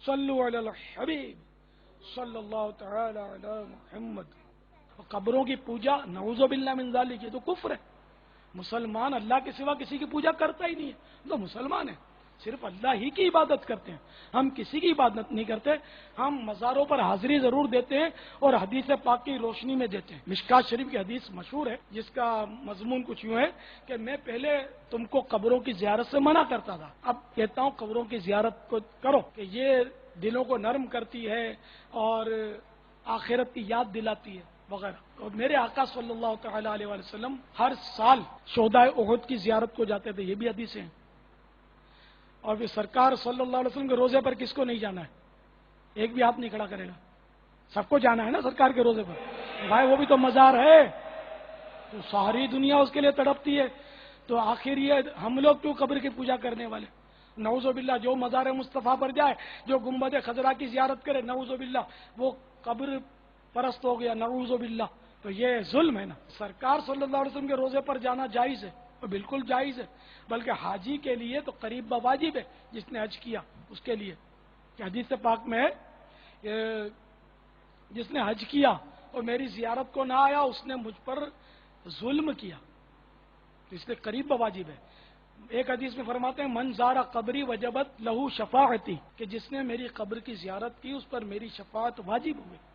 صلو علی الحبیب صلی اللہ تعالی علی محمد. قبروں کی پوجا نعوذ باللہ من ذالک، یہ تو کفر ہے. مسلمان اللہ کے سوا کسی کی پوجا کرتا ہی نہیں ہے. تو مسلمان ہے، صرف اللہ ہی کی عبادت کرتے ہیں، ہم کسی کی عبادت نہیں کرتے. ہم مزاروں پر حاضری ضرور دیتے ہیں اور حدیث پاک کی روشنی میں دیتے ہیں. مشکات شریف کی حدیث مشہور ہے جس کا مضمون کچھ یوں ہے کہ میں پہلے تم کو قبروں کی زیارت سے منع کرتا تھا، اب کہتا ہوں قبروں کی زیارت کو کرو، کہ یہ دلوں کو نرم کرتی ہے اور آخرت کی یاد دلاتی ہے وغیرہ. اور میرے آقا صلی اللہ تعالی علیہ وسلم ہر سال شہداء احد کی زیارت کو جاتے تھے، یہ بھی حدیثیں ہیں. اور پھر سرکار صلی اللہ علیہ وسلم کے روزے پر کس کو نہیں جانا ہے؟ ایک بھی ہاتھ نہیں کھڑا کرے گا. سب کو جانا ہے نا سرکار کے روزے پر. بھائی وہ بھی تو مزار ہے، تو ساری دنیا اس کے لیے تڑپتی ہے، تو آخر یہ ہم لوگ کیوں قبر کی پوجا کرنے والے؟ نعوذ باللہ جو مزار مصطفیٰ پر جائے، جو گنبد خضرا کی زیارت کرے، نعوذ باللہ وہ قبر پرست ہو گیا، نعوذ باللہ. تو یہ ظلم ہے نا. سرکار صلی اللہ علیہ وسلم کے روزے پر جانا جائز ہے، اور بالکل جائز ہے، بلکہ حاجی کے لیے تو قریب بواجب ہے، جس نے حج کیا اس کے لیے. کہ حدیث پاک میں ہے جس نے حج کیا اور میری زیارت کو نہ آیا اس نے مجھ پر ظلم کیا، تو اس لیے قریب بواجب ہے. ایک حدیث میں فرماتے ہیں من زارا قبری وجبت لہو شفاعتی، کہ جس نے میری قبر کی زیارت کی اس پر میری شفاعت واجب ہو گئی.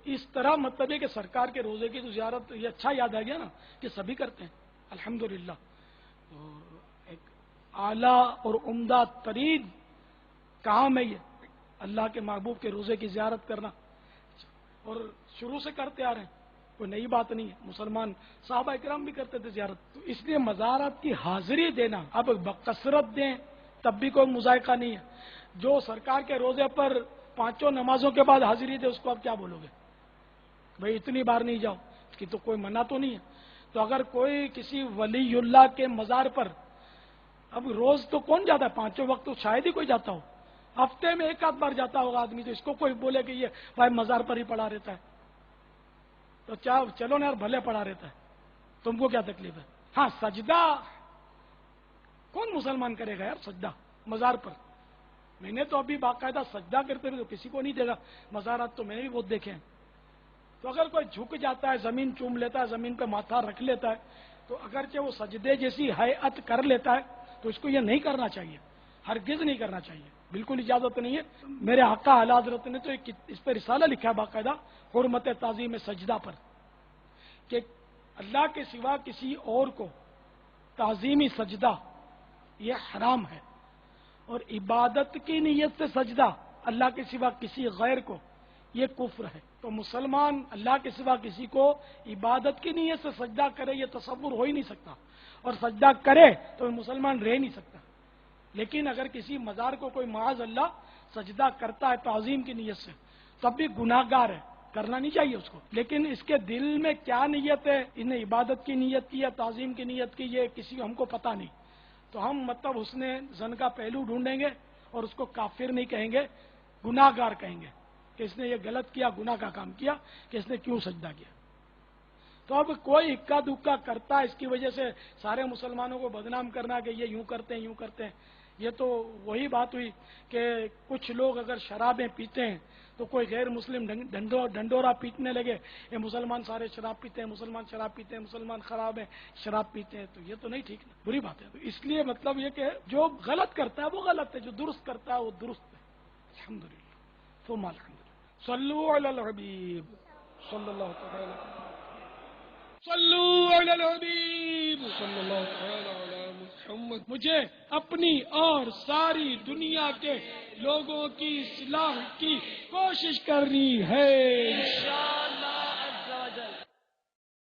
اس طرح مطلب ہے کہ سرکار کے روزے کی تو زیارت، یہ اچھا یاد آ گیا نا کہ سبھی کرتے ہیں الحمدللہ. ایک اعلیٰ اور عمدہ ترین کام ہے یہ اللہ کے محبوب کے روزے کی زیارت کرنا، اور شروع سے کرتے آ رہے ہیں، کوئی نئی بات نہیں ہے. مسلمان صحابہ اکرام بھی کرتے تھے زیارت. تو اس لیے مزارات کی حاضری دینا اب بکثرت دیں تب بھی کوئی مذائقہ نہیں ہے. جو سرکار کے روزے پر 5 نمازوں کے بعد حاضری دے اس کو آپ کیا بولو گے؟ بھئی اتنی بار نہیں جاؤ، اس کی تو کوئی منع تو نہیں ہے. تو اگر کوئی کسی ولی اللہ کے مزار پر، اب روز تو کون جاتا ہے 5 وقت، تو شاید ہی کوئی جاتا ہو، ہفتے میں 1 آدھ بار جاتا ہوگا آدمی، تو اس کو کوئی بولے کہ یہ بھائی مزار پر ہی پڑا رہتا ہے، تو چلو نا یار بھلے پڑا رہتا ہے، تم کو کیا تکلیف ہے؟ ہاں سجدہ کون مسلمان کرے گا یار سجدہ مزار پر؟ میں نے تو ابھی باقاعدہ سجدہ کرتے ہوئے تو کسی کو نہیں دے گا. مزارات تو میں نے بھی بہت دیکھے ہیں. تو اگر کوئی جھک جاتا ہے، زمین چوم لیتا ہے، زمین پہ ماتھا رکھ لیتا ہے، تو اگرچہ وہ سجدے جیسی ہیئت کر لیتا ہے تو اس کو یہ نہیں کرنا چاہیے، ہرگز نہیں کرنا چاہیے، بالکل اجازت نہیں ہے. میرے آقا اعلی حضرت نے تو اس پہ رسالہ لکھا ہے باقاعدہ حرمت تعظیم سجدہ پر، کہ اللہ کے سوا کسی اور کو تعظیمی سجدہ یہ حرام ہے، اور عبادت کی نیت سے سجدہ اللہ کے سوا کسی غیر کو یہ کفر ہے. تو مسلمان اللہ کے سوا کسی کو عبادت کی نیت سے سجدہ کرے یہ تصور ہو ہی نہیں سکتا، اور سجدہ کرے تو مسلمان رہ نہیں سکتا. لیکن اگر کسی مزار کو کوئی معاذ اللہ سجدہ کرتا ہے تعظیم کی نیت سے تب بھی گناہ گار ہے، کرنا نہیں چاہیے اس کو. لیکن اس کے دل میں کیا نیت ہے، انہیں عبادت کی نیت کی یا تعظیم کی نیت کی، یہ کسی ہم کو پتہ نہیں. تو ہم مطلب حسن ظن کا پہلو ڈھونڈیں گے اور اس کو کافر نہیں کہیں گے، گناہ گار کہیں گے کہ اس نے یہ غلط کیا، گناہ کا کام کیا کہ اس نے کیوں سجدہ کیا. تو اب کوئی اکا دکا کرتا ہے اس کی وجہ سے سارے مسلمانوں کو بدنام کرنا کہ یہ یوں کرتے ہیں یوں کرتے ہیں. یہ تو وہی بات ہوئی کہ کچھ لوگ اگر شرابیں پیتے ہیں تو کوئی غیر مسلم ڈنڈورا پیٹنے لگے، یہ مسلمان سارے شراب پیتے ہیں، مسلمان شراب پیتے ہیں، مسلمان خراب ہیں، شراب پیتے ہیں. تو یہ تو نہیں ٹھیک نا، بری بات ہے. تو اس لیے مطلب یہ کہ جو غلط کرتا ہے وہ غلط ہے، جو درست کرتا ہے وہ درست ہے. الحمدللہ ثم الحمدللہ. صلو علی الحبیب صلی اللہ تعالی صلو علی الحبیب صلی اللہ تعالی علی محمد. مجھے اپنی اور ساری دنیا کے لوگوں کی اصلاح کی کوشش کرنی ہے.